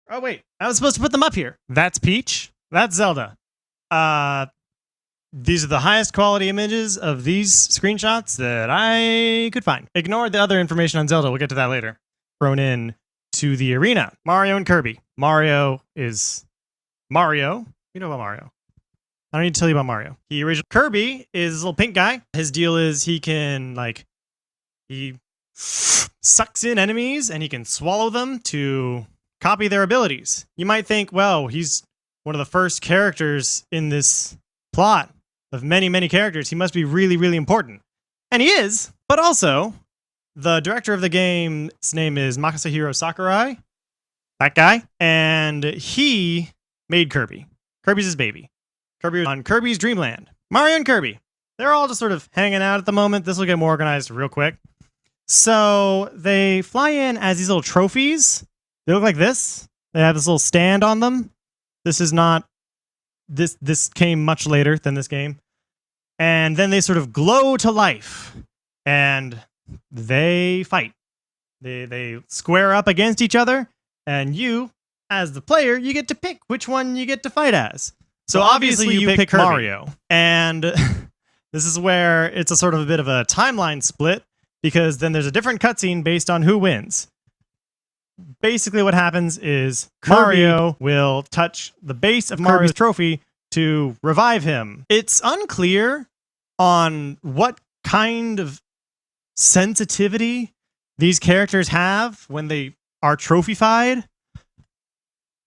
Oh, wait. I was supposed to put them up here. That's Peach. That's Zelda. These are the highest quality images of these screenshots that I could find. Ignore the other information on Zelda. We'll get to that later. Thrown in to the arena. Mario and Kirby. Mario is Mario. You know about Mario. I don't need to tell you about Mario. Kirby is a little pink guy. His deal is he can, like, he sucks in enemies and he can swallow them to copy their abilities. You might think, well, he's one of the first characters in this plot of many, many characters. He must be really, really important. And he is, but also the director of the game's name is Masahiro Sakurai, that guy, and he made Kirby. Kirby's his baby. Kirby was on Kirby's Dream Land. Mario and Kirby, they're all just sort of hanging out at the moment. This will get more organized real quick. So they fly in as these little trophies. They look like this. They have this little stand on them. This is not... This came much later than this game. And then they sort of glow to life. And they fight. They square up against each other. And you, as the player, you get to pick which one you get to fight as. So obviously you pick Mario. And this is where it's a sort of a bit of a timeline split, because then there's a different cutscene based on who wins. Basically what happens is Mario will touch the base of Mario's trophy to revive him. It's unclear on what kind of sensitivity these characters have when they are trophified.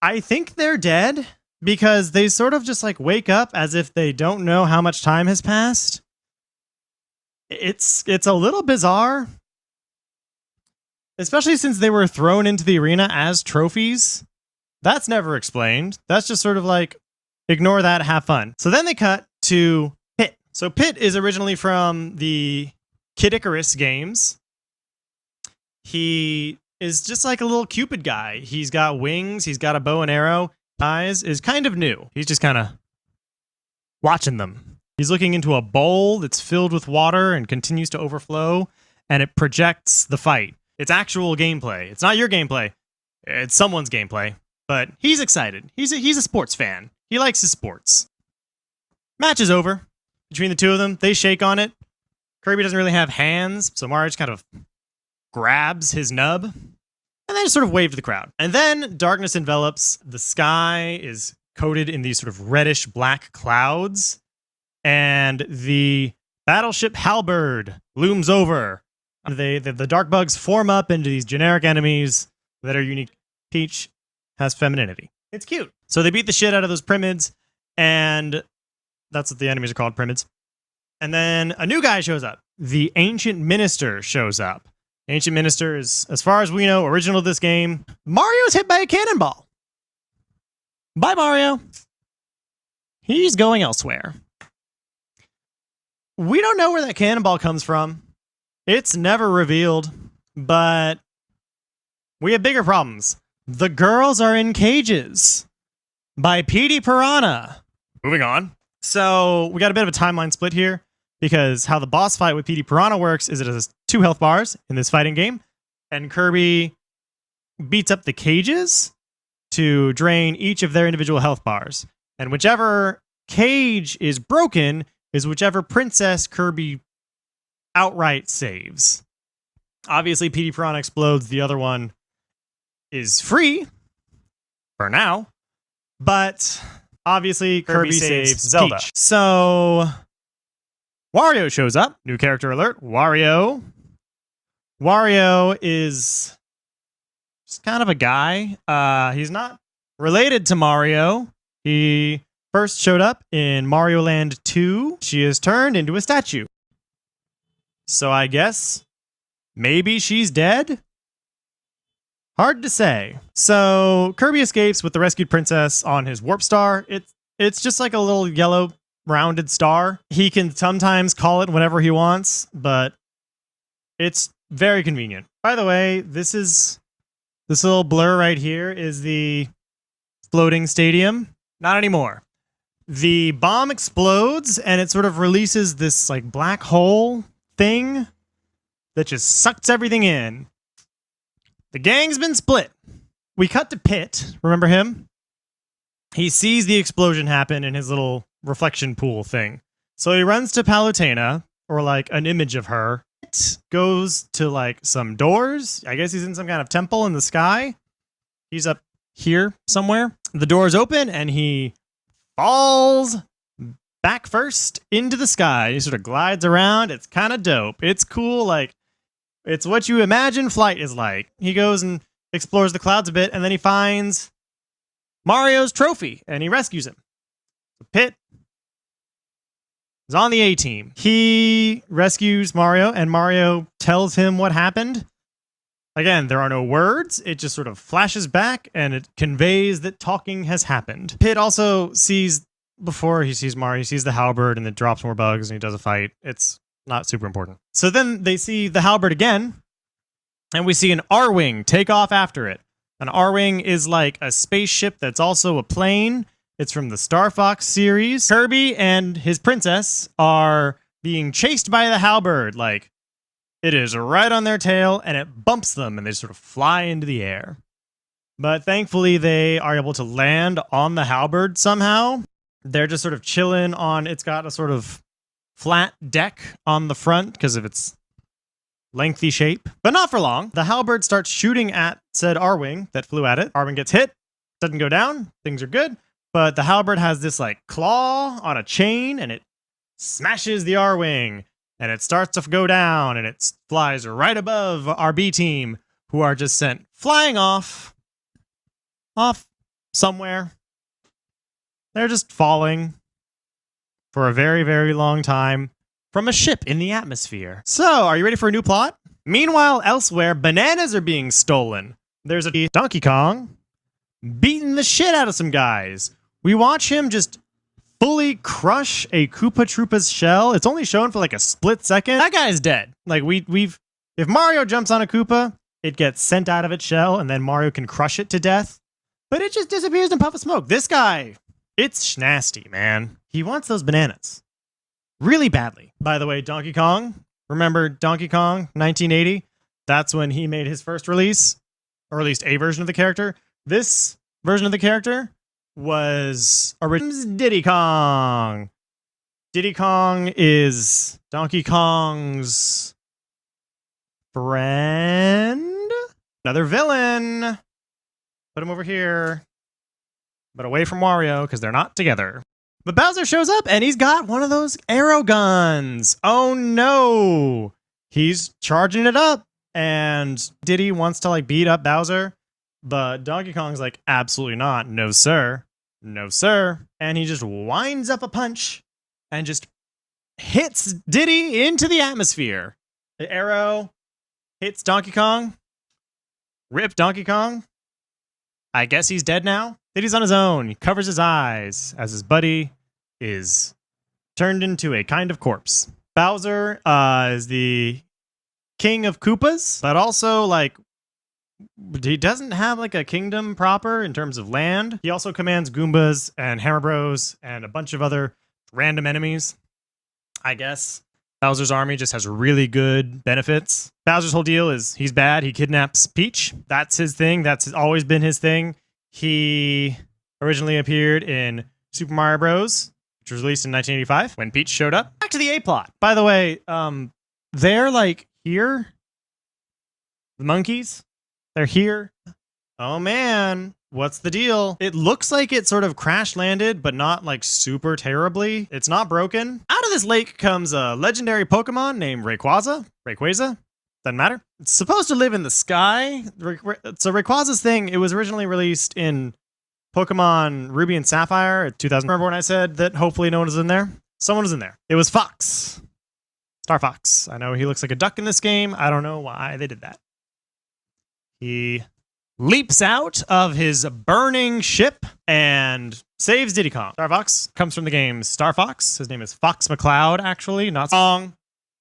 I think they're dead, because they sort of just like wake up as if they don't know how much time has passed. It's a little bizarre, especially since they were thrown into the arena as trophies. That's never explained. That's just sort of like, ignore that, have fun. So then they cut to Pit. So Pit is originally from the Kid Icarus games. He is just like a little Cupid guy. He's got wings, he's got a bow and arrow. Eyes is kind of new. He's just kind of watching them. He's looking into a bowl that's filled with water and continues to overflow, and it projects the fight. It's actual gameplay. It's not your gameplay. It's someone's gameplay, but he's excited. He's a sports fan. He likes his sports. Match is over between the two of them. They shake on it. Kirby doesn't really have hands, so Mario just kind of grabs his nub. And then just sort of wave to the crowd. And then darkness envelops. The sky is coated in these sort of reddish black clouds. And the battleship Halberd looms over. The dark bugs form up into these generic enemies that are unique. Peach has femininity. It's cute. So they beat the shit out of those Primids. And that's what the enemies are called, Primids. And then a new guy shows up. The Ancient Minister shows up. Ancient Minister is, as far as we know, original to this game. Mario's hit by a cannonball. Bye, Mario. He's going elsewhere. We don't know where that cannonball comes from. It's never revealed, but we have bigger problems. The girls are in cages by Petey Piranha. Moving on. So we got a bit of a timeline split here, because how the boss fight with Petey Piranha works is it has 2 health bars in this fighting game, and Kirby beats up the cages to drain each of their individual health bars. And whichever cage is broken is whichever princess Kirby outright saves. Obviously, Petey Piranha explodes. The other one is free for now, but obviously Kirby saves Zelda. Peach. So Wario shows up. New character alert. Wario. Wario is just kind of a guy. He's not related to Mario. He first showed up in Mario Land 2. She is turned into a statue. So I guess maybe she's dead? Hard to say. So Kirby escapes with the rescued princess on his warp star. It's just like a little yellow rounded star. He can sometimes call it whatever he wants, but it's very convenient. By the way, this little blur right here is the floating stadium. Not anymore. The bomb explodes and it sort of releases this like black hole thing that just sucks everything in. The gang's been split. we cut to Pit. Remember him? He sees the explosion happen in his little reflection pool thing. So he runs to Palutena, or like an image of her. It goes to like some doors. I guess he's in some kind of temple in the sky. He's up here somewhere. The doors open and he falls back first into the sky. He sort of glides around. It's kind of dope. It's cool. Like, it's what you imagine flight is like. He goes and explores the clouds a bit, and then he finds Mario's trophy, and he rescues him. So Pit is on the A-team. He rescues Mario, and Mario tells him what happened. Again, there are no words. It just sort of flashes back, and it conveys that talking has happened. Pit also sees, before he sees Mario, he sees the halberd, and it drops more bugs, and he does a fight. It's not super important. So then they see the halberd again, and we see an R-Wing take off after it. An R-Wing is like a spaceship that's also a plane. It's from the Star Fox series. Kirby and his princess are being chased by the halberd. Like, it is right on their tail, and it bumps them, and they sort of fly into the air. But thankfully, they are able to land on the halberd somehow. They're just sort of chilling on, it's got a sort of flat deck on the front because of its lengthy shape. But not for long. The halberd starts shooting at said R-Wing that flew at it. R-Wing gets hit, doesn't go down, things are good. But the halberd has this like claw on a chain, and it smashes the R-Wing. And it starts to go down, and it flies right above our B team, who are just sent flying off somewhere. They're just falling for a very, very long time from a ship in the atmosphere. So, are you ready for a new plot? Meanwhile, elsewhere, bananas are being stolen. There's a Donkey Kong beating the shit out of some guys. We watch him just fully crush a Koopa Troopa's shell. It's only shown for like a split second. That guy's dead. Like if Mario jumps on a Koopa, it gets sent out of its shell, and then Mario can crush it to death. But it just disappears in a puff of smoke. This guy, it's nasty, man. He wants those bananas really badly. By the way, Donkey Kong. Remember Donkey Kong 1980? That's when he made his first release, or at least a version of the character. This version of the character was originally Diddy Kong. Diddy Kong is Donkey Kong's friend. Another villain. Put him over here, but away from Wario because they're not together. But Bowser shows up, and he's got one of those arrow guns. Oh no! He's charging it up, and Diddy wants to like beat up Bowser. But Donkey Kong's like, absolutely not. No, sir. No, sir. And he just winds up a punch and just hits Diddy into the atmosphere. The arrow hits Donkey Kong. Rip Donkey Kong. I guess he's dead now. Diddy's on his own. He covers his eyes as his buddy is turned into a kind of corpse. Bowser is the king of Koopas, but also like he doesn't have like a kingdom proper in terms of land. He also commands Goombas and Hammer Bros and a bunch of other random enemies. I guess Bowser's army just has really good benefits. Bowser's whole deal is he's bad. He kidnaps Peach. That's his thing. That's always been his thing. He originally appeared in Super Mario Bros., which was released in 1985 when Peach showed up. Back to the A-plot. By the way, they're like here. The monkeys. They're here. Oh man, what's the deal? It looks like it sort of crash landed, but not like super terribly. It's not broken. Out of this lake comes a legendary Pokemon named Rayquaza. Doesn't matter. It's supposed to live in the sky. So Rayquaza's thing, it was originally released in Pokemon Ruby and Sapphire in 2000. Remember when I said that hopefully no one was in there? Someone was in there. It was Fox. Star Fox. I know he looks like a duck in this game. I don't know why they did that. He leaps out of his burning ship and saves Diddy Kong. Star Fox comes from the game Star Fox. His name is Fox McCloud, actually. Not Song,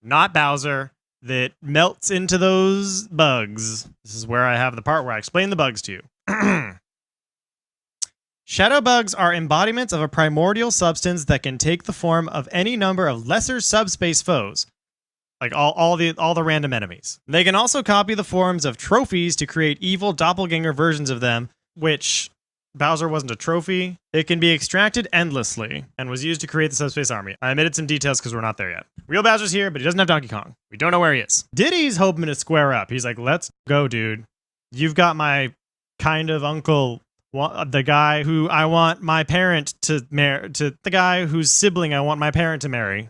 not Bowser, that melts into those bugs. This is where I have the part where I explain the bugs to you. Shadow bugs are embodiments of a primordial substance that can take the form of any number of lesser subspace foes. Like all the random enemies. They can also copy the forms of trophies to create evil doppelganger versions of them, which Bowser wasn't a trophy. It can be extracted endlessly and was used to create the Subspace Army. I omitted some details because we're not there yet. Real Bowser's here, but he doesn't have Donkey Kong. We don't know where he is. Diddy's hoping to square up. He's like, let's go, dude. You've got my kind of uncle, the guy who I want my parent to marry, to the guy whose sibling I want my parent to marry.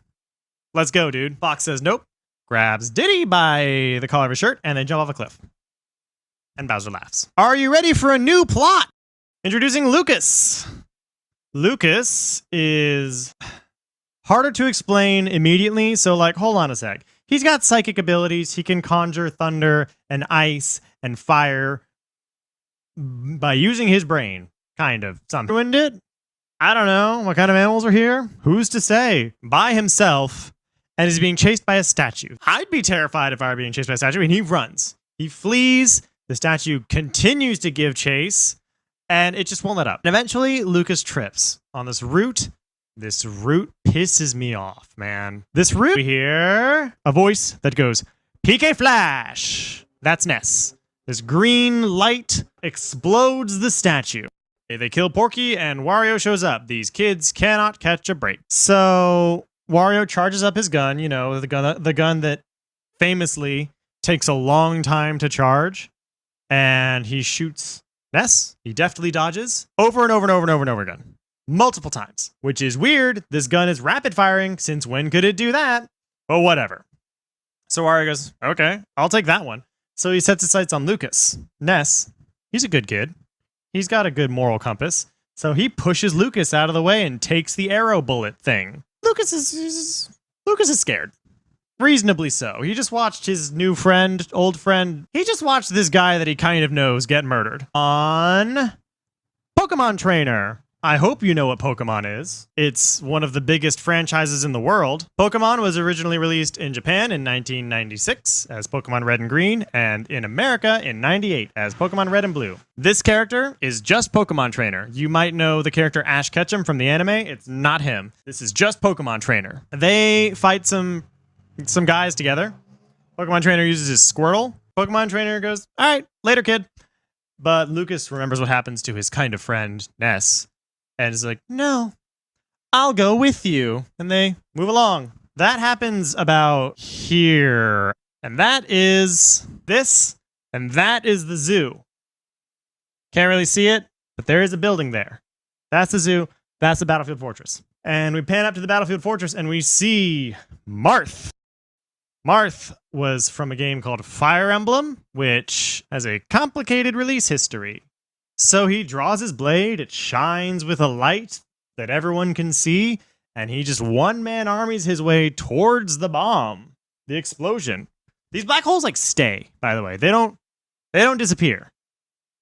Let's go, dude. Fox says, nope. Grabs Diddy by the collar of his shirt, and they jump off a cliff. And Bowser laughs. Are you ready for a new plot? Introducing Lucas. Lucas is harder to explain immediately, so like, hold on a sec. He's got psychic abilities. He can conjure thunder and ice and fire by using his brain, kind of. Something. Ruined it? I don't know. What kind of animals are here? Who's to say? By himself. And is being chased by a statue. I'd be terrified if I were being chased by a statue, and he runs. He flees, the statue continues to give chase, and it just won't let up. And eventually, Lucas trips on this route. This route pisses me off, man. This route, we hear a voice that goes, PK Flash! That's Ness. This green light explodes the statue. They kill Porky, and Wario shows up. These kids cannot catch a break. So Wario charges up his gun, you know, the gun that famously takes a long time to charge, and he shoots Ness. He deftly dodges over and over and over and over and over again. Multiple times, which is weird. This gun is rapid firing. Since when could it do that? But whatever. So Wario goes, okay, I'll take that one. So he sets his sights on Lucas. Ness, he's a good kid. He's got a good moral compass. So he pushes Lucas out of the way and takes the arrow bullet thing. Lucas is scared. Reasonably so. He just watched his new friend, old friend. He just watched this guy that he kind of knows get murdered on Pokemon Trainer. I hope you know what Pokemon is. It's one of the biggest franchises in the world. Pokemon was originally released in Japan in 1996 as Pokemon Red and Green, and in America in 98 as Pokemon Red and Blue. This character is just Pokemon Trainer. You might know the character Ash Ketchum from the anime. It's not him. This is just Pokemon Trainer. They fight some guys together. Pokemon Trainer uses his Squirtle. Pokemon Trainer goes, all right, later, kid. But Lucas remembers what happens to his kind of friend, Ness. And is like, no, I'll go with you. And they move along. That happens about here. And that is this. And that is the zoo. Can't really see it, but there is a building there. That's the zoo. That's the Battlefield Fortress. And we pan up to the Battlefield Fortress and we see Marth. Marth was from a game called Fire Emblem, which has a complicated release history. So he draws his blade, it shines with a light that everyone can see, and he just one-man armies his way towards the bomb, the explosion. These black holes like stay, by the way. They don't disappear.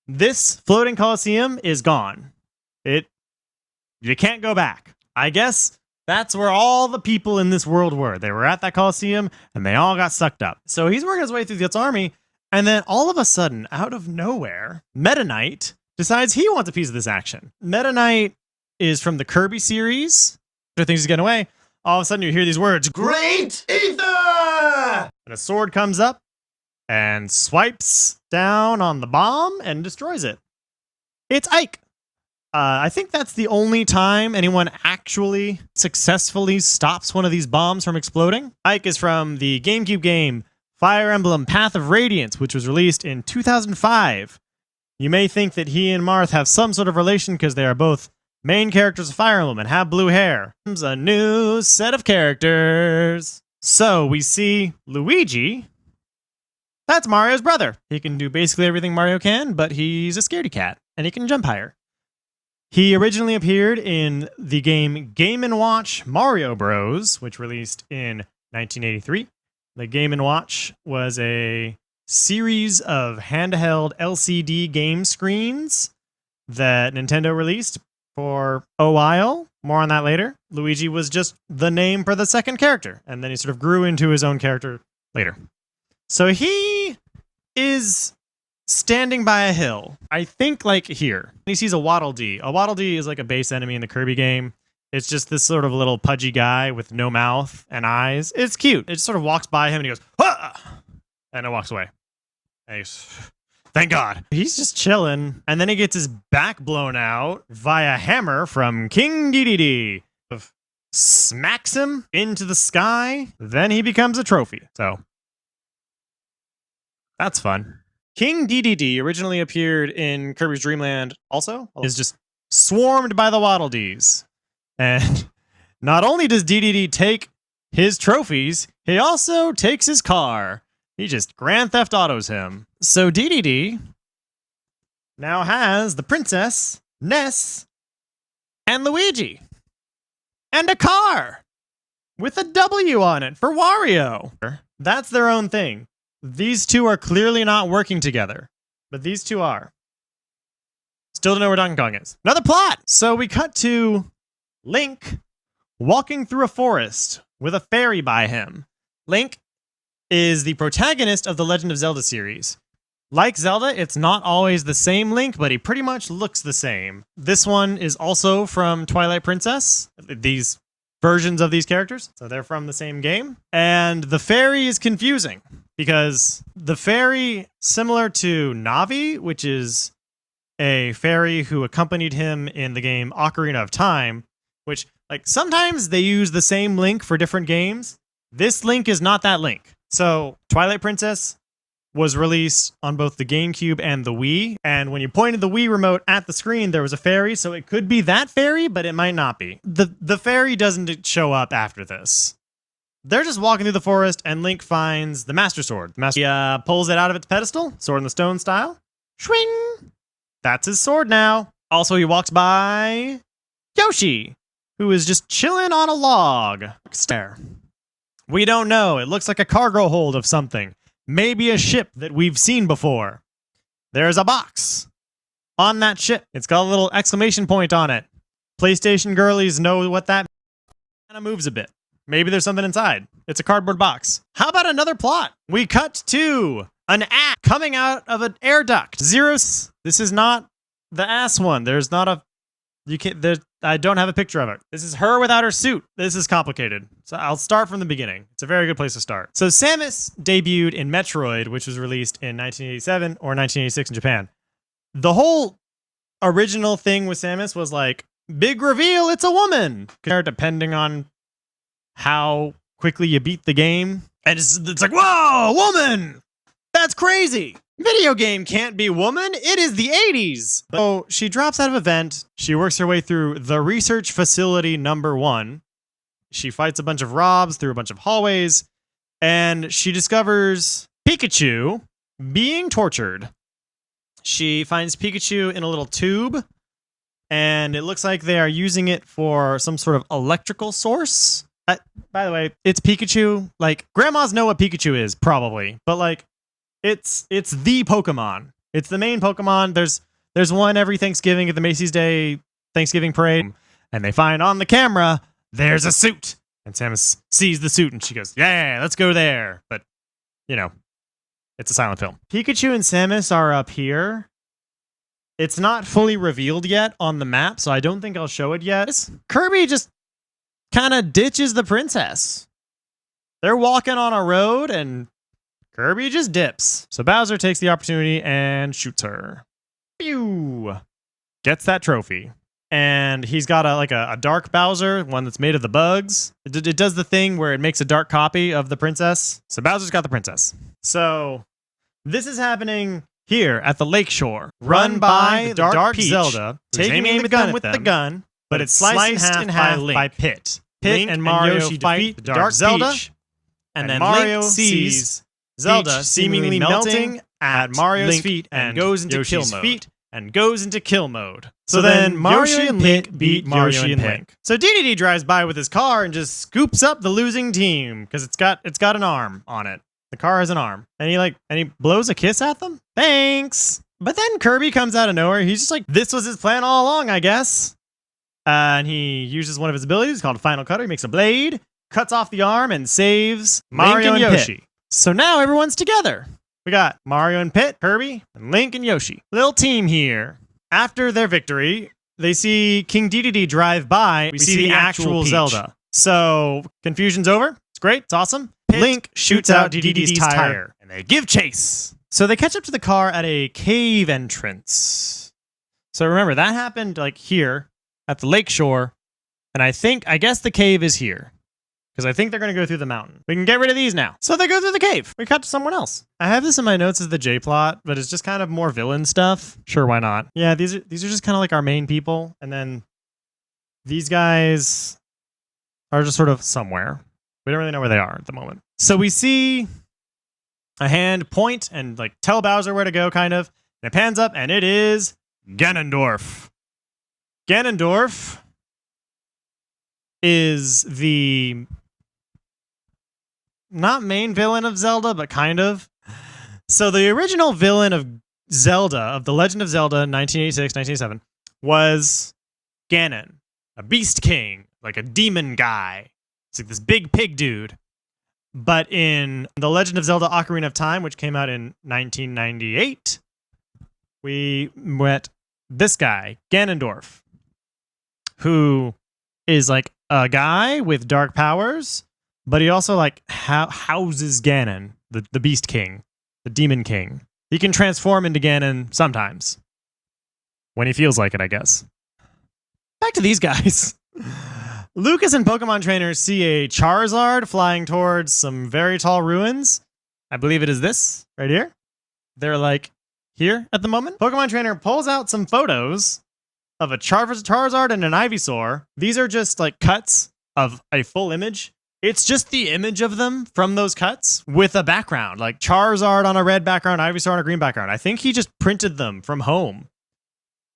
This floating coliseum is gone. You can't go back. I guess that's where all the people in this world were. They were at that coliseum, and they all got sucked up. So he's working his way through this army, and then all of a sudden, out of nowhere, Meta Knight decides he wants a piece of this action. Meta Knight is from the Kirby series. After things are getting away, all of a sudden you hear these words, Great Ether! And a sword comes up and swipes down on the bomb and destroys it. It's Ike. I think that's the only time anyone actually successfully stops one of these bombs from exploding. Ike is from the GameCube game Fire Emblem Path of Radiance, which was released in 2005. You may think that he and Marth have some sort of relation because they are both main characters of Fire Emblem and have blue hair. It's a new set of characters. So we see Luigi. That's Mario's brother. He can do basically everything Mario can, but he's a scaredy cat, and he can jump higher. He originally appeared in the game Game & Watch Mario Bros., which released in 1983. The Game & Watch was a series of handheld LCD game screens that Nintendo released for a while. More on that later. Luigi was just the name for the second character, and then he sort of grew into his own character later. So he is standing by a hill. I think like here. He sees a Waddle Dee. A Waddle Dee is like a base enemy in the Kirby game. It's just this sort of little pudgy guy with no mouth and eyes. It's cute. It just sort of walks by him and he goes, "Ah!" And it walks away. And he's, thank God. He's just chilling. And then he gets his back blown out via hammer from King Dedede. Smacks him into the sky. Then he becomes a trophy. So that's fun. King Dedede originally appeared in Kirby's Dream Land also. Is just swarmed by the Waddle Dees. And not only does Dedede take his trophies, he also takes his car. He just Grand Theft Autos him. So Dedede now has the princess, Ness, and Luigi. And a car with a W on it for Wario. That's their own thing. These two are clearly not working together, but these two are. Still don't know where Donkey Kong is. Another plot! So we cut to Link walking through a forest with a fairy by him. Link is the protagonist of the Legend of Zelda series. Like Zelda, it's not always the same Link, but he pretty much looks the same. This one is also from Twilight Princess, these versions of these characters, so they're from the same game. And the fairy is confusing, because the fairy, similar to Navi, which is a fairy who accompanied him in the game Ocarina of Time, which, like, sometimes they use the same Link for different games. This Link is not that Link. So, Twilight Princess was released on both the GameCube and the Wii, and when you pointed the Wii remote at the screen, there was a fairy, so it could be that fairy, but it might not be. The fairy doesn't show up after this. They're just walking through the forest, and Link finds the Master Sword. He pulls it out of its pedestal, Sword in the Stone style. Swing! That's his sword now. Also, he walks by Yoshi, who is just chilling on a log. Stare. We don't know. It looks like a cargo hold of something. Maybe a ship that we've seen before. There's a box on that ship. It's got a little exclamation point on it. PlayStation girlies know what that kind of moves a bit. Maybe there's something inside. It's a cardboard box. How about another plot? We cut to an ass coming out of an air duct. This is not the ass one. There's not a... I don't have a picture of it. This is her without her suit. This is complicated. So I'll start from the beginning. It's a very good place to start. So Samus debuted in Metroid, which was released in 1987 or 1986 in Japan. The whole original thing with Samus was like, big reveal, it's a woman. Depending on how quickly you beat the game. And it's like, whoa, woman! That's crazy! Video game can't be woman. It is the 80s. So she drops out of a vent. She works her way through the research facility number 1. She fights a bunch of Robs through a bunch of hallways. And she discovers Pikachu being tortured. She finds Pikachu in a little tube. And it looks like they are using it for some sort of electrical source. By the way, it's Pikachu. Like, grandmas know what Pikachu is, probably. But, like, it's the Pokemon. It's the main Pokemon. There's one every Thanksgiving at the Macy's Day Thanksgiving Parade, and they find on the camera there's a suit, and Samus sees the suit and she goes, "Yeah, let's go there." But you know, it's a silent film. Pikachu and Samus are up here. It's not fully revealed yet on the map, so I don't think I'll show it yet. Kirby just kind of ditches the princess. They're walking on a road and Kirby just dips. So Bowser takes the opportunity and shoots her. Pew! Gets that trophy. And he's got a dark Bowser, one that's made of the bugs. It does the thing where it makes a dark copy of the princess. So Bowser's got the princess. So this is happening here at the lakeshore. Run by the dark Peach, Zelda, taking aim at them with the gun, but it's sliced in half by Pit. Pit and Mario defeat the dark Zelda, and then Mario sees Zelda seemingly melting at Mario's feet and goes into kill mode. So then Mario and Link beat Mario and Link. So Dedede drives by with his car and just scoops up the losing team because it's got an arm on it. The car has an arm. And he blows a kiss at them? Thanks. But then Kirby comes out of nowhere. He's just like, this was his plan all along, I guess. And he uses one of his abilities called Final Cutter. He makes a blade, cuts off the arm, and saves Mario and Yoshi. So now everyone's together. We got Mario and Pit, Kirby, and Link and Yoshi. Little team here. After their victory, they see King Dedede drive by. We see the actual Zelda. So confusion's over. It's great. It's awesome. Link shoots out Dedede's tire, and they give chase. So they catch up to the car at a cave entrance. So remember, that happened like here at the lakeshore. And I guess the cave is here. Because I think they're going to go through the mountain. We can get rid of these now. So they go through the cave. We cut to someone else. I have this in my notes as the J-plot, but it's just kind of more villain stuff. Sure, why not? Yeah, these are just kind of like our main people. And then these guys are just sort of somewhere. We don't really know where they are at the moment. So we see a hand point and like tell Bowser where to go, kind of. And it pans up, and it is Ganondorf. Ganondorf is the not main villain of Zelda, but kind of. So the original villain of Zelda, of The Legend of Zelda 1986, 1987, was Ganon, a beast king, like a demon guy. It's like this big pig dude. But in The Legend of Zelda Ocarina of Time, which came out in 1998, we met this guy, Ganondorf, who is like a guy with dark powers, but he also like houses Ganon, the Beast King, the Demon King. He can transform into Ganon sometimes. When he feels like it, I guess. Back to these guys. Lucas and Pokemon trainers see a Charizard flying towards some very tall ruins. I believe it is this right here. They're like here at the moment. Pokemon trainer pulls out some photos of a Charizard and an Ivysaur. These are just like cuts of a full image. It's just the image of them from those cuts with a background, like Charizard on a red background, Ivysaur on a green background. I think he just printed them from home.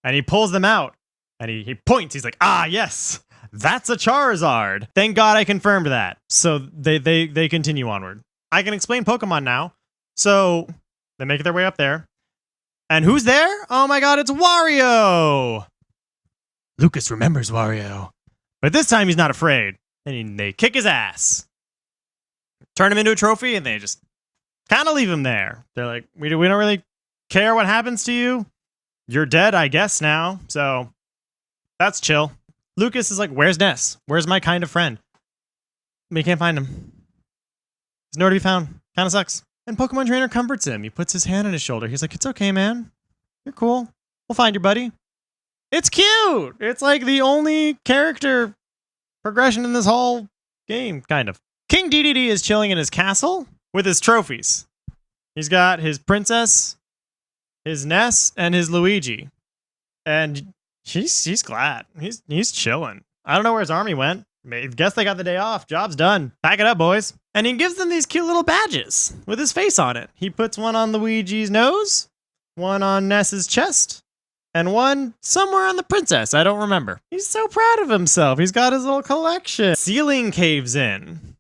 And he pulls them out and he points. He's like, ah, yes, that's a Charizard. Thank God I confirmed that. So they continue onward. I can explain Pokemon now. So they make their way up there. And who's there? Oh my God, it's Wario. Lucas remembers Wario. But this time he's not afraid. And they kick his ass. Turn him into a trophy, and they just kind of leave him there. They're like, we don't really care what happens to you. You're dead, I guess, now. So that's chill. Lucas is like, where's Ness? Where's my kind of friend? We can't find him. He's nowhere to be found. Kind of sucks. And Pokemon trainer comforts him. He puts his hand on his shoulder. He's like, it's okay, man. You're cool. We'll find your buddy. It's cute. It's like the only character progression in this whole game, kind of. King Dedede is chilling in his castle with his trophies. He's got his princess, his Ness, and his Luigi. And he's glad. He's chilling. I don't know where his army went. Guess they got the day off. Job's done. Pack it up, boys. And he gives them these cute little badges with his face on it. He puts one on Luigi's nose, one on Ness's chest, and one somewhere on the princess. I don't remember. He's so proud of himself. He's got his little collection. Ceiling caves in.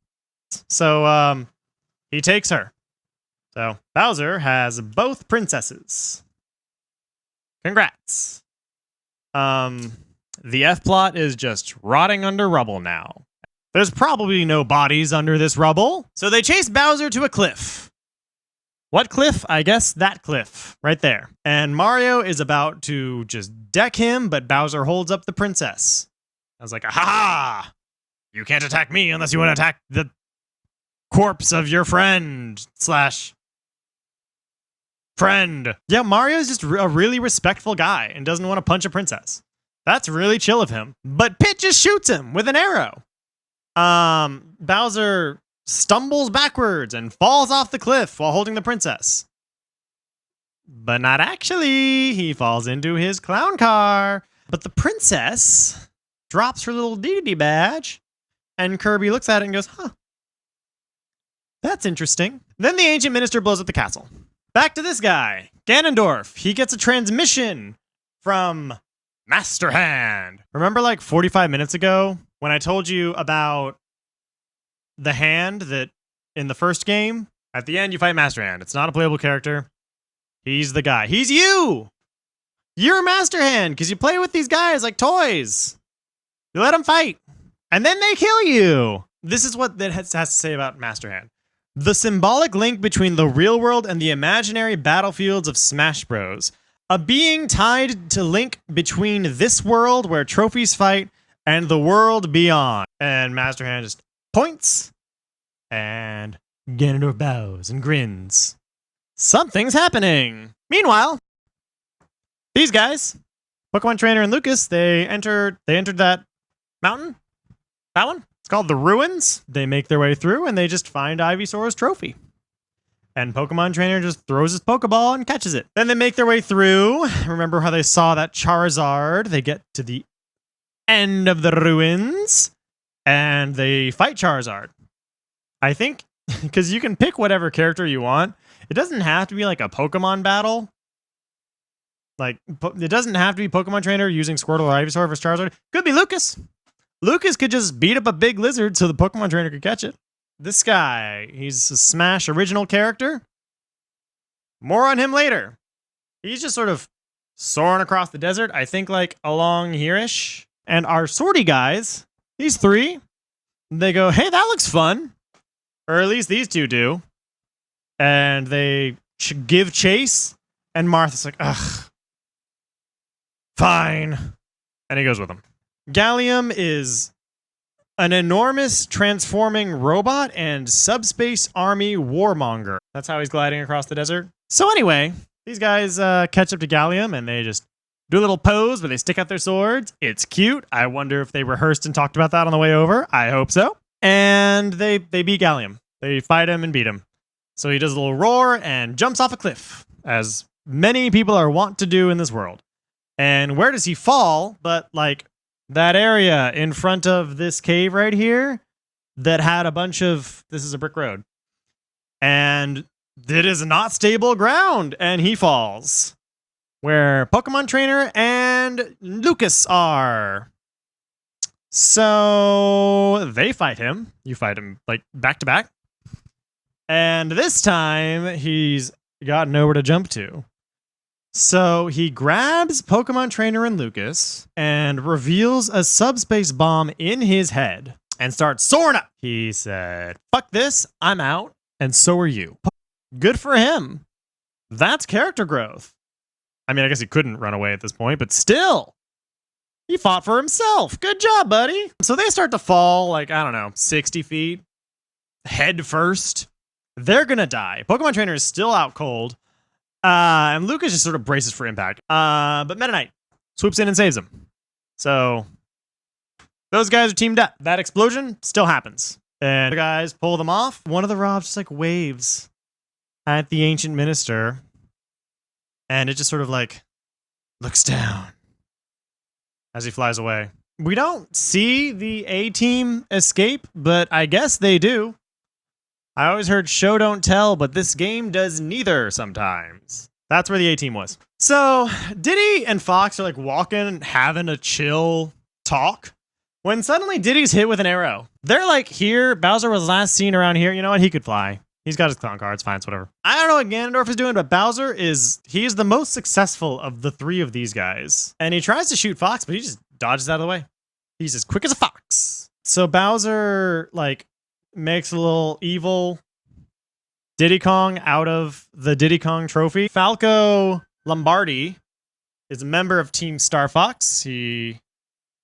So, he takes her. So, Bowser has both princesses. Congrats. The F-plot is just rotting under rubble now. There's probably no bodies under this rubble. So they chase Bowser to a cliff. What cliff? I guess that cliff right there. And Mario is about to just deck him, but Bowser holds up the princess. I was like, aha! You can't attack me unless you want to attack the corpse of your friend / friend. Yeah, Mario's just a really respectful guy and doesn't want to punch a princess. That's really chill of him. But Pit just shoots him with an arrow. Bowser stumbles backwards and falls off the cliff while holding the princess. But not actually. He falls into his clown car. But the princess drops her little Dedede badge, and Kirby looks at it and goes, huh. That's interesting. Then the ancient minister blows up the castle. Back to this guy, Ganondorf. He gets a transmission from Master Hand. Remember like 45 minutes ago when I told you about the hand that in the first game, at the end you fight Master Hand. It's not a playable character. He's the guy. He's you. You're Master Hand because you play with these guys like toys. You let them fight and then they kill you. This is what that has to say about Master Hand. The symbolic link between the real world and the imaginary battlefields of Smash Bros. A being tied to link between this world where trophies fight and the world beyond. And Master Hand just points, and Ganondorf bows and grins. Something's happening. Meanwhile, these guys, Pokemon Trainer and Lucas, they entered that mountain. That one. It's called the Ruins. They make their way through, and they just find Ivysaur's trophy. And Pokemon Trainer just throws his Pokeball and catches it. Then they make their way through. Remember how they saw that Charizard? They get to the end of the ruins, and they fight Charizard. I think, because you can pick whatever character you want. It doesn't have to be like a Pokemon battle. Like, it doesn't have to be Pokemon Trainer using Squirtle or Ivysaur for Charizard. Could be Lucas. Lucas could just beat up a big lizard so the Pokemon Trainer could catch it. This guy, he's a Smash original character. More on him later. He's just sort of soaring across the desert, I think like along here-ish. And our sortie guys, these three, they go, hey, that looks fun. Or at least these two do. And they give chase, and Martha's like, ugh, fine. And he goes with them. Gallium is an enormous transforming robot and subspace army warmonger. That's how he's gliding across the desert. So anyway, these guys catch up to Gallium, and they just do a little pose where they stick out their swords. It's cute. I wonder if they rehearsed and talked about that on the way over. I hope so. And they beat Gallium. They fight him and beat him. So he does a little roar and jumps off a cliff, as many people are wont to do in this world. And where does he fall? But like that area in front of this cave right here that had a bunch of, this is a brick road. And it is not stable ground, and he falls. Where Pokemon Trainer and Lucas are. So they fight him. You fight him like back to back. And this time he's got nowhere to jump to. So he grabs Pokemon Trainer and Lucas and reveals a subspace bomb in his head and starts soaring up. He said, fuck this, I'm out, and so are you. Good for him. That's character growth. I mean, I guess he couldn't run away at this point, but still, he fought for himself. Good job, buddy. So they start to fall, like, I don't know, 60 feet, head first. They're gonna die. Pokemon Trainer is still out cold, and Lucas just sort of braces for impact. But Meta Knight swoops in and saves him. So those guys are teamed up. That explosion still happens, and the guys pull them off. One of the Robs just like waves at the Ancient Minister, and it just sort of like looks down as he flies away. We don't see the A-team escape, but I guess they do. I always heard show don't tell, but this game does neither sometimes. That's where the A-team was. So Diddy and Fox are like walking, having a chill talk, when suddenly Diddy's hit with an arrow. They're like, here, Bowser was last seen around here. You know what? He could fly. He's got his clown cards. Fine, it's whatever. I don't know what Ganondorf is doing, but Bowser is the most successful of the three of these guys. And he tries to shoot Fox, but he just dodges out of the way. He's as quick as a fox. So Bowser, like, makes a little evil Diddy Kong out of the Diddy Kong trophy. Falco Lombardi is a member of Team Star Fox. He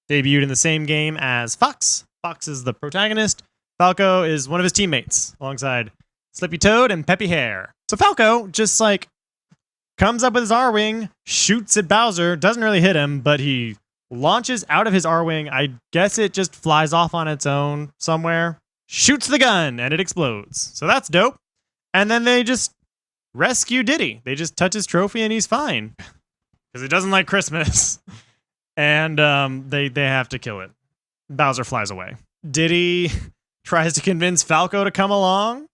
debuted in the same game as Fox. Fox is the protagonist. Falco is one of his teammates alongside Slippy Toad and Peppy Hair. So Falco just like comes up with his R-Wing, shoots at Bowser, doesn't really hit him, but he launches out of his R-Wing. I guess it just flies off on its own somewhere. Shoots the gun, and it explodes. So that's dope. And then they just rescue Diddy. They just touch his trophy, and he's fine. Because he doesn't like Christmas. And they have to kill it. Bowser flies away. Diddy tries to convince Falco to come along,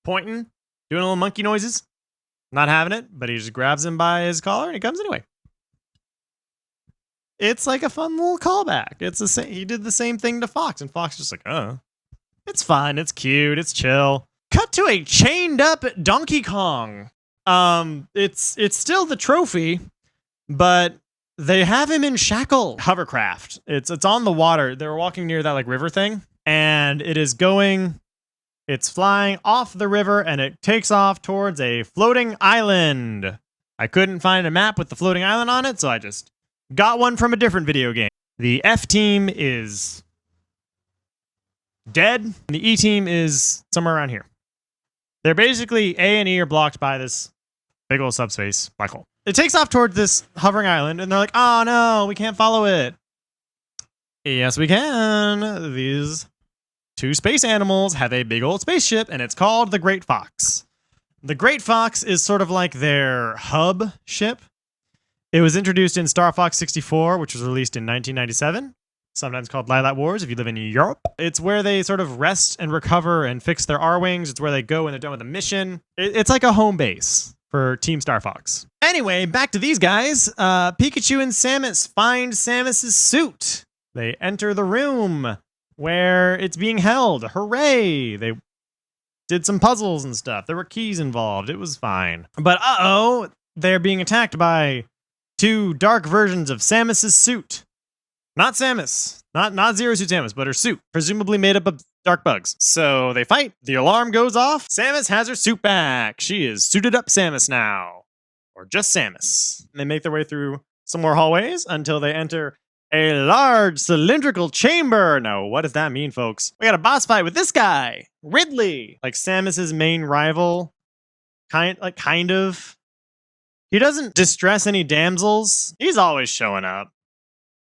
pointing, doing little monkey noises. Not having it, but he just grabs him by his collar, and he comes anyway. It's like a fun little callback. He did the same thing to Fox, and Fox just like, it's fine, it's cute, it's chill. Cut to a chained up Donkey Kong. It's still the trophy, but they have him in shackle hovercraft. It's on the water. They're walking near that like river thing, and it's flying off the river, and it takes off towards a floating island. I couldn't find a map with the floating island on it, so I just got one from a different video game. The F team is dead, and the E team is somewhere around here. They're basically A and E are blocked by this big old subspace black hole. It takes off toward this hovering island, and they're like, oh no, we can't follow it. Yes, we can. These two space animals have a big old spaceship, and it's called the Great Fox. The Great Fox is sort of like their hub ship. It was introduced in Star Fox 64, which was released in 1997, sometimes called Lilac Wars if you live in Europe. It's where they sort of rest and recover and fix their R-Wings. It's where they go when they're done with a mission. It's like a home base for Team Star Fox. Anyway, back to these guys. Pikachu and Samus find Samus's suit. They enter the room where it's being held. Hooray! They did some puzzles and stuff. There were keys involved. It was fine. But uh-oh, they're being attacked by two dark versions of Samus's suit. Not Samus. Not Zero Suit Samus, but her suit. Presumably made up of dark bugs. So they fight. The alarm goes off. Samus has her suit back. She is suited up Samus now. Or just Samus. And they make their way through some more hallways until they enter a large cylindrical chamber. Now, what does that mean, folks? We got a boss fight with this guy, Ridley. Like Samus's main rival. Kind of. He doesn't distress any damsels. He's always showing up.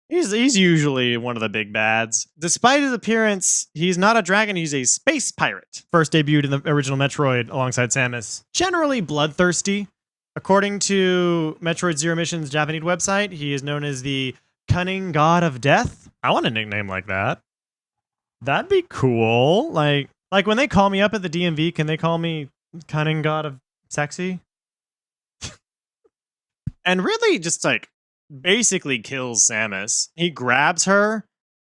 He's usually one of the big bads. Despite his appearance, he's not a dragon, he's a space pirate. First debuted in the original Metroid alongside Samus. Generally bloodthirsty. According to Metroid Zero Mission's Japanese website, he is known as the Cunning God of Death. I want a nickname like that. That'd be cool. Like when they call me up at the DMV, can they call me Cunning God of Sexy? And really just like basically kills Samus. He grabs her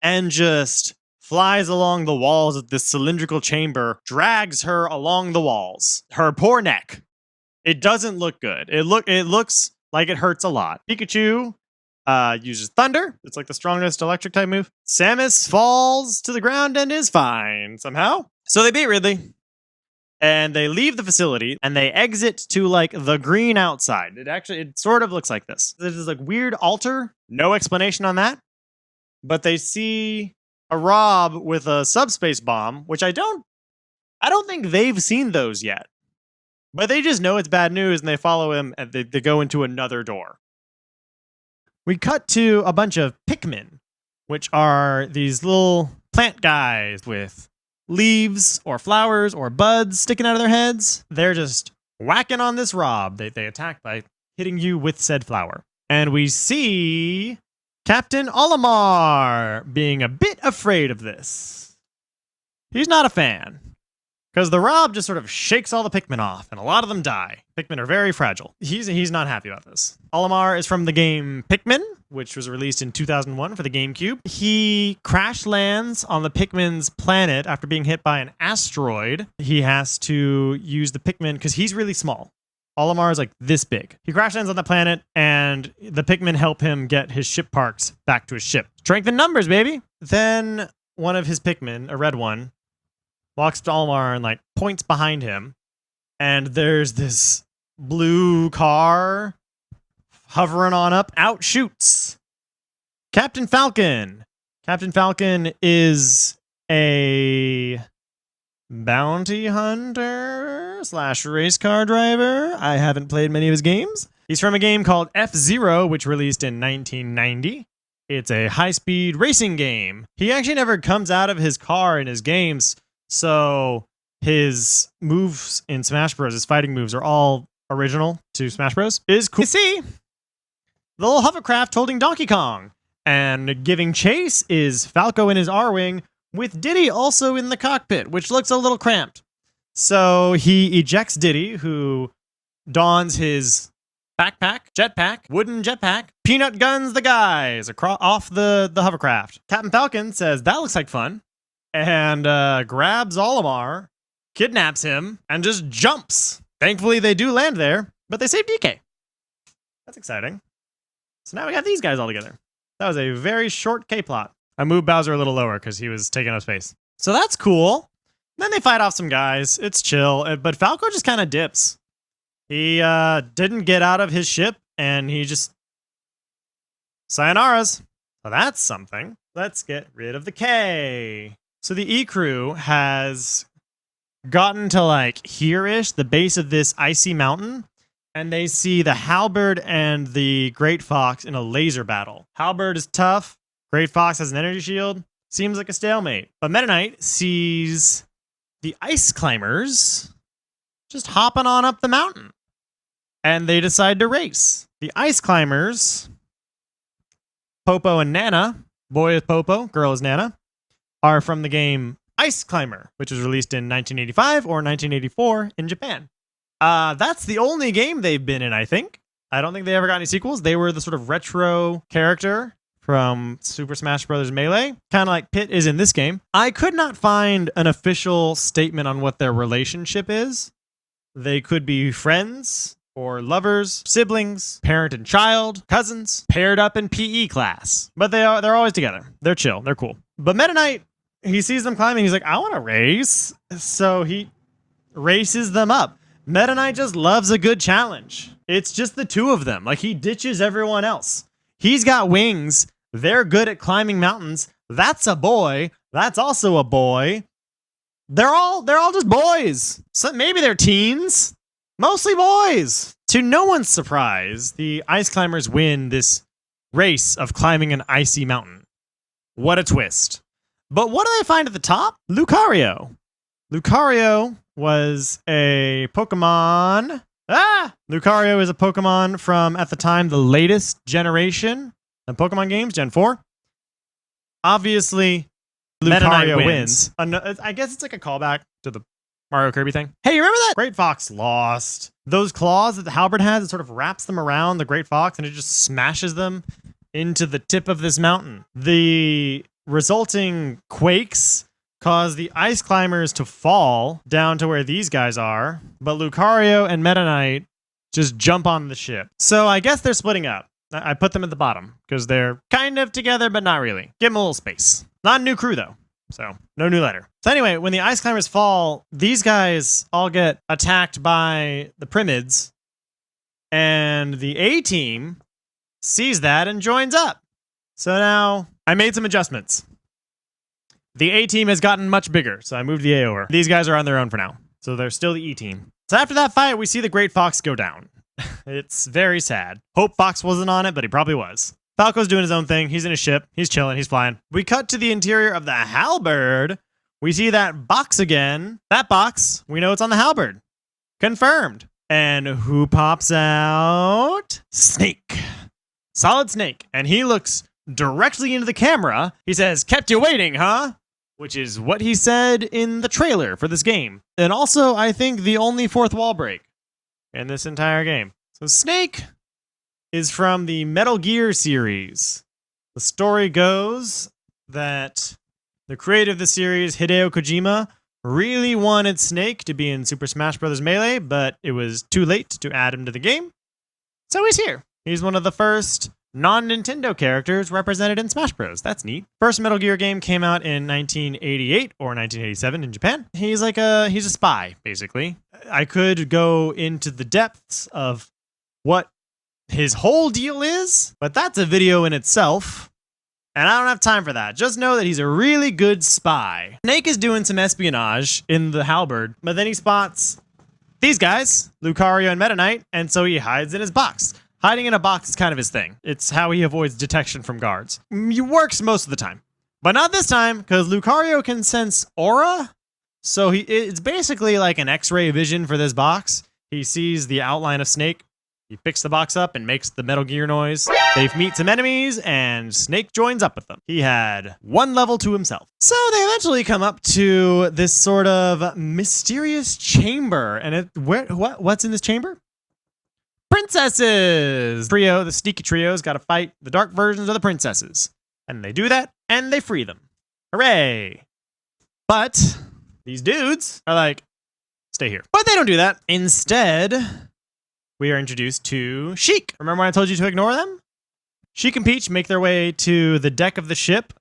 and just flies along the walls of this cylindrical chamber, drags her along the walls. Her poor neck. It doesn't look good. It looks like it hurts a lot. Pikachu uses thunder. It's like the strongest electric type move. Samus falls to the ground and is fine somehow. So they beat Ridley. And they leave the facility and they exit to like the green outside. It sort of looks like this. This is like weird altar. No explanation on that. But they see a Rob with a subspace bomb, which I don't think they've seen those yet. But they just know it's bad news and they follow him and they go into another door. We cut to a bunch of Pikmin, which are these little plant guys with leaves or flowers or buds sticking out of their heads. They're just whacking on this Rob. They attack by hitting you with said flower. And we see Captain Olimar being a bit afraid of this. He's not a fan. Because the Rob just sort of shakes all the Pikmin off, and a lot of them die. Pikmin are very fragile. He's not happy about this. Olimar is from the game Pikmin, which was released in 2001 for the GameCube. He crash lands on the Pikmin's planet after being hit by an asteroid. He has to use the Pikmin, because he's really small. Olimar is like this big. He crash lands on the planet, and the Pikmin help him get his ship parked back to his ship. Strength in numbers, baby! Then one of his Pikmin, a red one, walks to Olimar and like points behind him, and there's this blue car hovering on up. Out shoots Captain Falcon. Captain Falcon is a bounty hunter / race car driver. I haven't played many of his games. He's from a game called F-Zero, which released in 1990. It's a high-speed racing game. He actually never comes out of his car in his games, so his moves in Smash Bros., his fighting moves, are all original to Smash Bros. Is cool to see. The little hovercraft holding Donkey Kong. And giving chase is Falco in his R-Wing, with Diddy also in the cockpit, which looks a little cramped. So he ejects Diddy, who dons his jetpack, wooden jetpack, peanut guns the guys off the hovercraft. Captain Falcon says, that looks like fun. And grabs Olimar, kidnaps him, and just jumps. Thankfully, they do land there, but they save DK. That's exciting. So now we got these guys all together. That was a very short K-plot. I moved Bowser a little lower because he was taking up space. So that's cool. Then they fight off some guys. It's chill, but Falco just kind of dips. He didn't get out of his ship, and he just sayonara's. So that's something. Let's get rid of the K. So the E crew has gotten to like here-ish, the base of this icy mountain, and they see the Halberd and the Great Fox in a laser battle. Halberd is tough. Great Fox has an energy shield. Seems like a stalemate. But Meta Knight sees the ice climbers just hopping on up the mountain. And they decide to race. The ice climbers, Popo and Nana, boy is Popo, girl is Nana, are from the game Ice Climber, which was released in 1985 or 1984 in Japan. That's the only game they've been in, I think. I don't think they ever got any sequels. They were the sort of retro character from Super Smash Bros. Melee, kind of like Pit is in this game. I could not find an official statement on what their relationship is. They could be friends, or lovers, siblings, parent and child, cousins, paired up in PE class. But they're always together. They're chill. They're cool. But Meta Knight, he sees them climbing. He's like, I want to race. So he races them up. Meta Knight just loves a good challenge. It's just the two of them. Like, he ditches everyone else. He's got wings. They're good at climbing mountains. That's a boy. That's also a boy. They're all just boys. So maybe they're teens. Mostly boys. To no one's surprise, the ice climbers win this race of climbing an icy mountain. What a twist. But what do they find at the top? Lucario. Lucario was a Pokemon. Lucario is a Pokemon from, at the time, the latest generation of Pokemon games, Gen 4. Obviously, Lucario wins. I guess it's like a callback to the Mario Kirby thing. Hey, you remember that? Great Fox lost. Those claws that the Halberd has, it sort of wraps them around the Great Fox and it just smashes them into the tip of this mountain. The resulting quakes cause the ice climbers to fall down to where these guys are, but Lucario and Meta Knight just jump on the ship. So I guess they're splitting up. I put them at the bottom because they're kind of together, but not really. Give them a little space. Not a new crew, though. So, no new letter. So anyway, when the ice climbers fall, these guys all get attacked by the Primids, and the A-team sees that and joins up. So now, I made some adjustments. The A-team has gotten much bigger, so I moved the A over. These guys are on their own for now, so they're still the E-team. So after that fight, we see the Great Fox go down. It's very sad. Hope Fox wasn't on it, but he probably was. Falco's doing his own thing. He's in his ship. He's chilling. He's flying. We cut to the interior of the Halberd. We see that box again. That box, we know it's on the Halberd. Confirmed. And who pops out? Snake. Solid Snake. And he looks directly into the camera. He says, "Kept you waiting, huh?" Which is what he said in the trailer for this game. And also, I think, the only fourth wall break in this entire game. So Snake is from the Metal Gear series. The story goes that the creator of the series, Hideo Kojima, really wanted Snake to be in Super Smash Bros. Melee, but it was too late to add him to the game. So he's here. He's one of the first non-Nintendo characters represented in Smash Bros. That's neat. First Metal Gear game came out in 1988 or 1987 in Japan. He's a spy, basically. I could go into the depths of what his whole deal is, but that's a video in itself, and I don't have time for that. Just know that he's a really good spy. Snake is doing some espionage in the Halberd, but then he spots these guys, Lucario and Meta Knight, and so he hides in his box. Hiding in a box is kind of his thing. It's how he avoids detection from guards. It works most of the time, but not this time, because Lucario can sense aura, so it's basically like an X-ray vision for this box. He sees the outline of Snake. He picks the box up and makes the Metal Gear noise. They meet some enemies, and Snake joins up with them. He had one level to himself. So they eventually come up to this sort of mysterious chamber. And what's in this chamber? Princesses! Trio, the sneaky trio's got to fight the dark versions of the princesses. And they do that, and they free them. Hooray! But these dudes are like, stay here. But they don't do that. Instead, we are introduced to Sheik. Remember when I told you to ignore them? Sheik and Peach make their way to the deck of the ship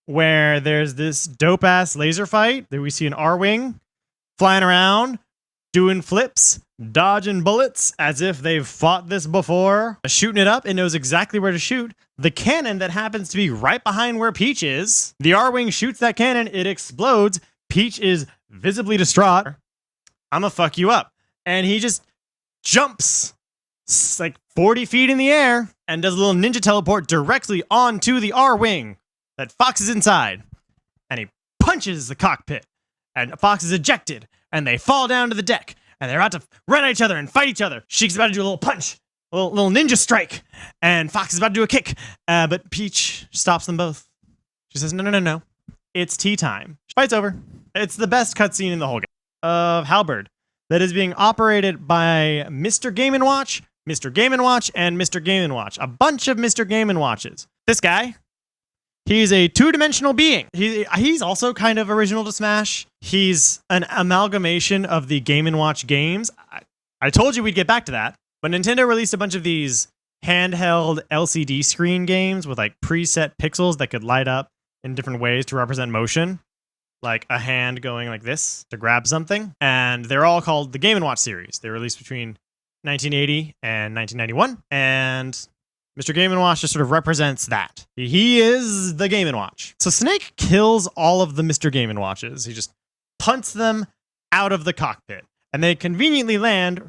where there's this dope-ass laser fight that we see an R-Wing flying around. doing flips, dodging bullets as if they've fought this before, shooting it up and knows exactly where to shoot. The cannon that happens to be right behind where Peach is. The R-Wing shoots that cannon, it explodes. Peach is visibly distraught. I'ma fuck you up. And he just jumps like 40 feet in the air and does a little ninja teleport directly onto the R-Wing that Fox is inside. And he punches the cockpit. And Fox is ejected. And they fall down to the deck. And they're about to run at each other and fight each other. Sheik's about to do a little punch. A little ninja strike. And Fox is about to do a kick. But Peach stops them both. She says, no. It's tea time. Fight's over. It's the best cutscene in the whole game. Of Halberd. That is being operated by Mr. Game & Watch, Mr. Game & Watch, and Mr. Game & Watch. A bunch of Mr. Game & Watches. This guy, he's a two-dimensional being. He's also kind of original to Smash. He's an amalgamation of the Game & Watch games. I told you we'd get back to that. But Nintendo released a bunch of these handheld LCD screen games with like preset pixels that could light up in different ways to represent motion. Like a hand going like this to grab something. And they're all called the Game & Watch series. They were released between 1980 and 1991. And Mr. Game & Watch just sort of represents that. He is the Game & Watch. So Snake kills all of the Mr. Game & Watches. He just punts them out of the cockpit. And they conveniently land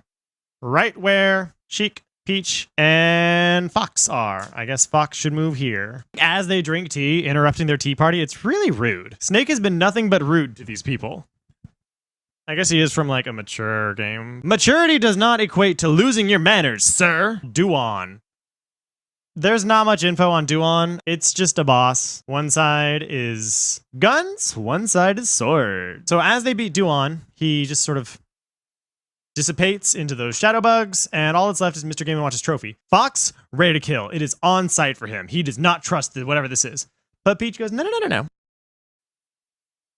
right where Sheik, Peach, and Fox are. I guess Fox should move here. As they drink tea, interrupting their tea party, it's really rude. Snake has been nothing but rude to these people. I guess he is from like a mature game. Maturity does not equate to losing your manners, sir. Duan. There's not much info on Duan. It's just a boss. One side is guns, one side is sword. So as they beat Duan, he just sort of dissipates into those shadow bugs, and all that's left is Mr. Game & Watch's trophy. Fox, ready to kill. It is on site for him. He does not trust whatever this is. But Peach goes, no.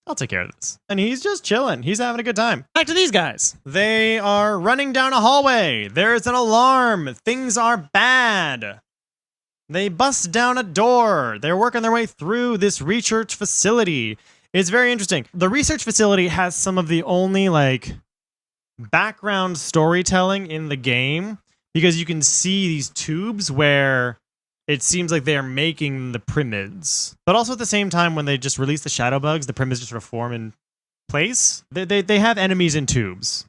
I'll take care of this. And he's just chilling. He's having a good time. Back to these guys. They are running down a hallway. There's an alarm. Things are bad. They bust down a door. They're working their way through this research facility. It's very interesting. The research facility has some of the only, like, background storytelling in the game, because you can see these tubes where it seems like they are making the Primids. But also at the same time, when they just release the shadow bugs, the Primids just sort of form in place. They have enemies in tubes.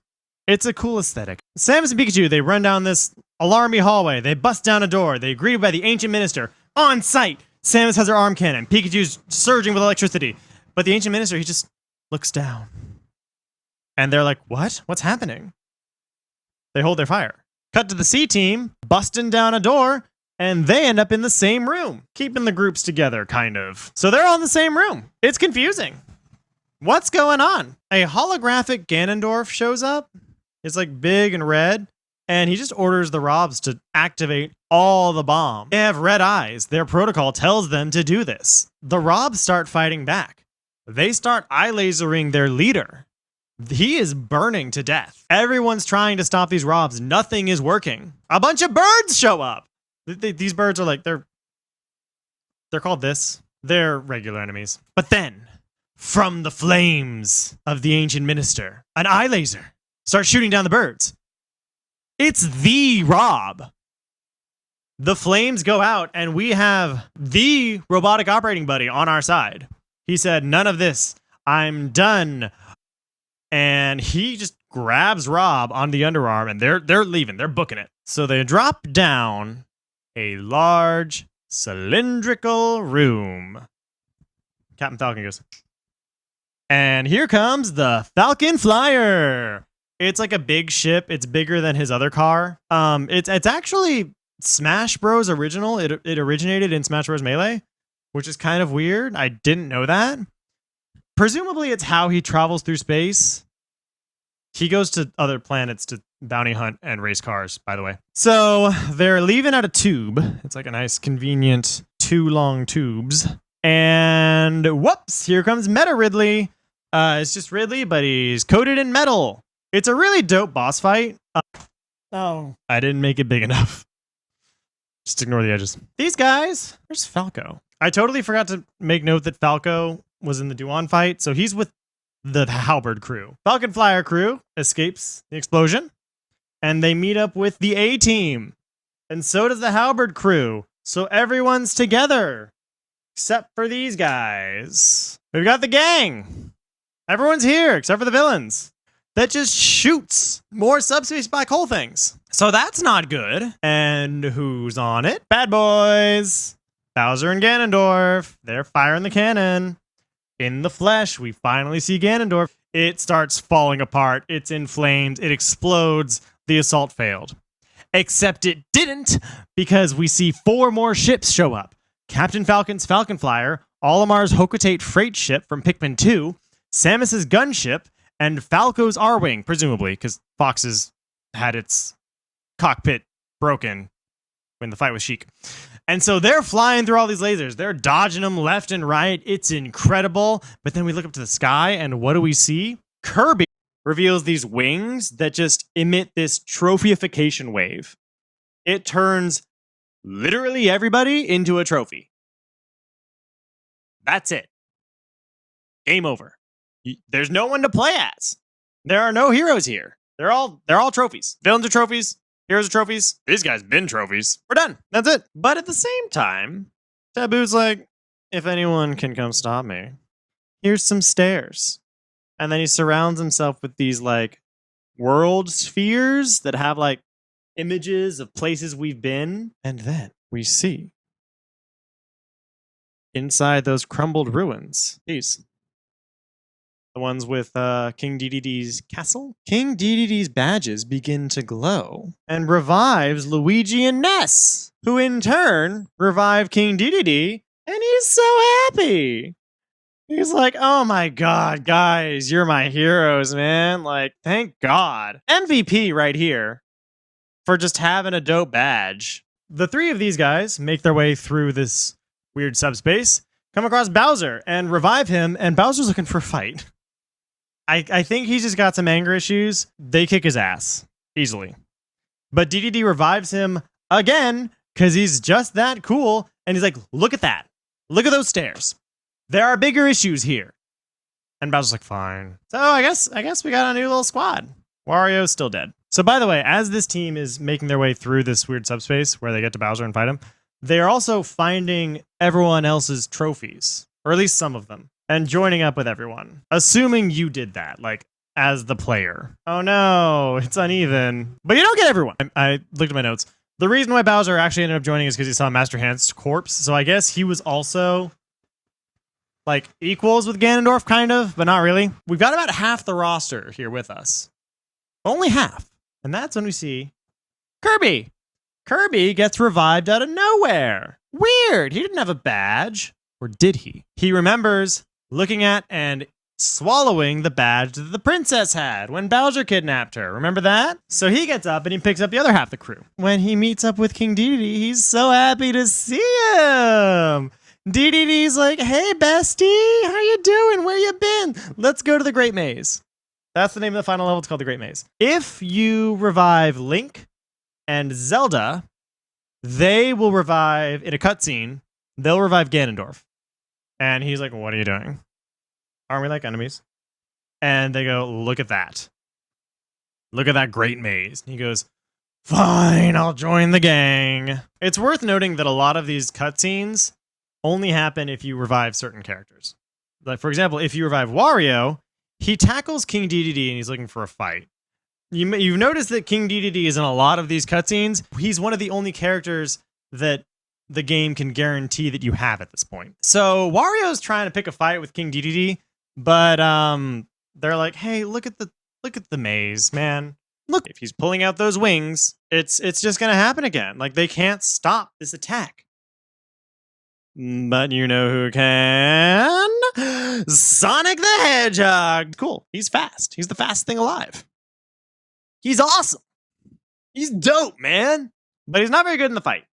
It's a cool aesthetic. Samus and Pikachu, they run down this alarmy hallway. They bust down a door. They're greeted by the Ancient Minister on site. Samus has her arm cannon. Pikachu's surging with electricity. But the Ancient Minister, he just looks down. And they're like, what? What's happening? They hold their fire. Cut to the C team, busting down a door, and they end up in the same room, keeping the groups together, kind of. So they're all in the same room. It's confusing. What's going on? A holographic Ganondorf shows up. It's like big and red, and he just orders the Robs to activate all the bombs. They have red eyes. Their protocol tells them to do this. The Robs start fighting back. They start eye lasering their leader. He is burning to death. Everyone's trying to stop these Robs. Nothing is working. A bunch of birds show up. These birds are like, they're called this. They're regular enemies. But then, from the flames of the Ancient Minister, an eye laser starts shooting down the birds. It's the Rob. The flames go out, and we have the robotic operating buddy on our side. He said, none of this. I'm done. And he just grabs Rob on the underarm, and they're leaving. They're booking it. So they drop down a large cylindrical room. Captain Falcon goes, and here comes the Falcon Flyer. It's like a big ship. It's bigger than his other car. It's actually Smash Bros. Original. It originated in Smash Bros. Melee, which is kind of weird. I didn't know that. Presumably, it's how he travels through space. He goes to other planets to bounty hunt and race cars, by the way. So they're leaving out a tube. It's like a nice, convenient, 2 long tubes. And whoops, here comes Meta Ridley. It's just Ridley, but he's coated in metal. It's a really dope boss fight. Oh, I didn't make it big enough. Just ignore the edges. These guys, there's Falco. I totally forgot to make note that Falco was in the Duan fight, so he's with the Halberd crew. Falcon Flyer crew escapes the explosion, and they meet up with the A-team. And so does the Halberd crew. So everyone's together, except for these guys. We've got the gang. Everyone's here, except for the villains. That just shoots more subspace black hole things. So that's not good. And who's on it? Bad boys. Bowser and Ganondorf. They're firing the cannon. In the flesh, we finally see Ganondorf. It starts falling apart. It's in flames. It explodes. The assault failed. Except it didn't, because we see 4 more ships show up. Captain Falcon's Falcon Flyer, Olimar's Hocotate freight ship from Pikmin 2, Samus's gunship, and Falco's R-Wing, presumably, because Fox's had its cockpit broken when the fight was Sheik. And so they're flying through all these lasers. They're dodging them left and right. It's incredible. But then we look up to the sky, and what do we see? Kirby reveals these wings that just emit this trophification wave. It turns literally everybody into a trophy. That's it. Game over. There's no one to play as. There are no heroes here. They're all trophies. Villains are trophies. Heroes are trophies. These guys been trophies. We're done. That's it. But at the same time, Taboo's like, if anyone can come stop me, here's some stairs. And then he surrounds himself with these like world spheres that have like images of places we've been. And then we see inside those crumbled ruins, these. The ones with King Dedede's castle. King Dedede's badges begin to glow and revives Luigi and Ness, who in turn revive King Dedede, and he's so happy. He's like, oh my god, guys, you're my heroes, man. Like, thank God. MVP right here for just having a dope badge. The 3 of these guys make their way through this weird subspace, come across Bowser and revive him, and Bowser's looking for a fight. I think he's just got some anger issues. They kick his ass easily. But Dedede revives him again because he's just that cool. And he's like, look at that. Look at those stairs. There are bigger issues here. And Bowser's like, fine. So I guess we got a new little squad. Wario's still dead. So by the way, as this team is making their way through this weird subspace where they get to Bowser and fight him, they are also finding everyone else's trophies, or at least some of them, and joining up with everyone. Assuming you did that, like, as the player. Oh no, it's uneven. But you don't get everyone. I looked at my notes. The reason why Bowser actually ended up joining is because he saw Master Hand's corpse. So I guess he was also, like, equals with Ganondorf, kind of, but not really. We've got about half the roster here with us. Only half. And that's when we see Kirby. Kirby gets revived out of nowhere. Weird. He didn't have a badge. Or did he? He remembers looking at and swallowing the badge that the princess had when Bowser kidnapped her. Remember that? So he gets up and he picks up the other half of the crew. When he meets up with King Dedede, he's so happy to see him. Dedede's like, hey, bestie, how you doing? Where you been? Let's go to the Great Maze. That's the name of the final level. It's called the Great Maze. If you revive Link and Zelda, they will revive, in a cutscene, they'll revive Ganondorf. And he's like, what are you doing? Aren't we like enemies? And they go, look at that. Look at that great maze. And he goes, fine, I'll join the gang. It's worth noting that a lot of these cutscenes only happen if you revive certain characters. Like, for example, if you revive Wario, he tackles King Dedede and he's looking for a fight. You've noticed that King Dedede is in a lot of these cutscenes. He's one of the only characters that the game can guarantee that you have at this point. So Wario's trying to pick a fight with King Dedede, but they're like, hey, look at the maze, man. Look, if he's pulling out those wings, it's just gonna happen again. Like, they can't stop this attack. But you know who can? Sonic the Hedgehog. Cool. He's fast. He's the fastest thing alive. He's awesome. He's dope, man. But he's not very good in the fight.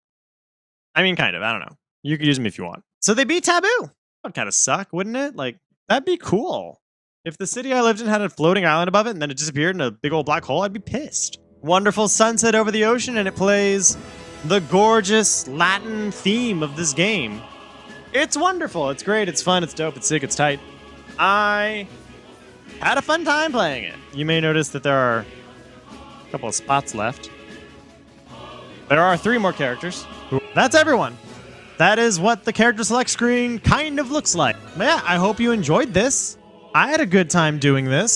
I mean, kind of. I don't know. You could use him if you want. So they beat Taboo. That would kind of suck, wouldn't it? Like, that'd be cool. If the city I lived in had a floating island above it and then it disappeared in a big old black hole, I'd be pissed. Wonderful sunset over the ocean, and it plays the gorgeous Latin theme of this game. It's wonderful. It's great. It's fun. It's dope. It's sick. It's tight. I Had a fun time playing it. You may notice that there are a couple of spots left. There are 3 more characters. That's everyone. That is what the character select screen kind of looks like. But yeah, I hope you enjoyed this. I had a good time doing this.